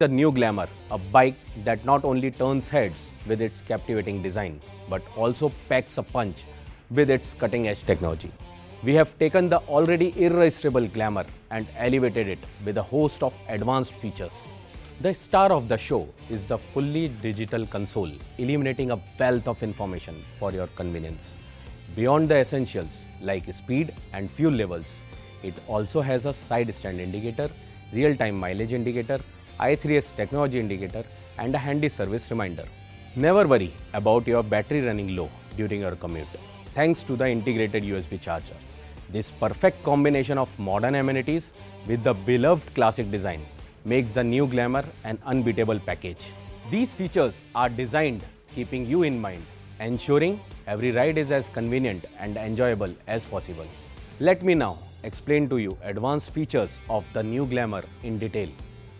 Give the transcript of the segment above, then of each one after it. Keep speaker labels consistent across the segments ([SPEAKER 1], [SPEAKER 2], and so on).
[SPEAKER 1] The new Glamour, a bike that not only turns heads with its captivating design, but also packs a punch with its cutting-edge technology. We have taken the already irresistible Glamour and elevated it with a host of advanced features. The star of the show is the fully digital console, illuminating a wealth of information for your convenience. Beyond the essentials like speed and fuel levels, it also has a side stand indicator, real-time mileage indicator, i3s technology indicator and a handy service reminder. Never worry about your battery running low during your commute, thanks to the integrated USB charger. This perfect combination of modern amenities with the beloved classic design makes the new Glamour an unbeatable package. These features are designed keeping you in mind, ensuring every ride is as convenient and enjoyable as possible. Let me now explain to you advanced features of the new Glamour in detail.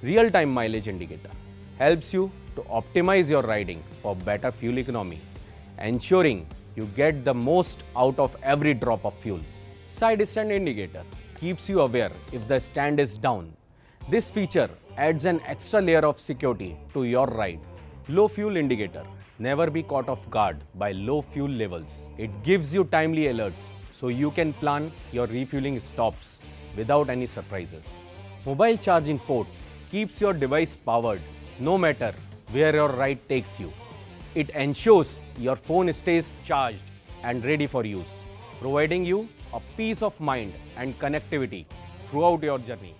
[SPEAKER 1] Real-time mileage indicator helps you to optimize your riding for better fuel economy, ensuring you get the most out of every drop of fuel. Side stand indicator keeps you aware if the stand is down. This feature adds an extra layer of security to your ride. Low fuel indicator. Never be caught off guard by low fuel levels. It gives you timely alerts so you can plan your refueling stops without any surprises. Mobile charging port keeps your device powered no matter where your ride takes you. It ensures your phone stays charged and ready for use, providing you a peace of mind and connectivity throughout your journey.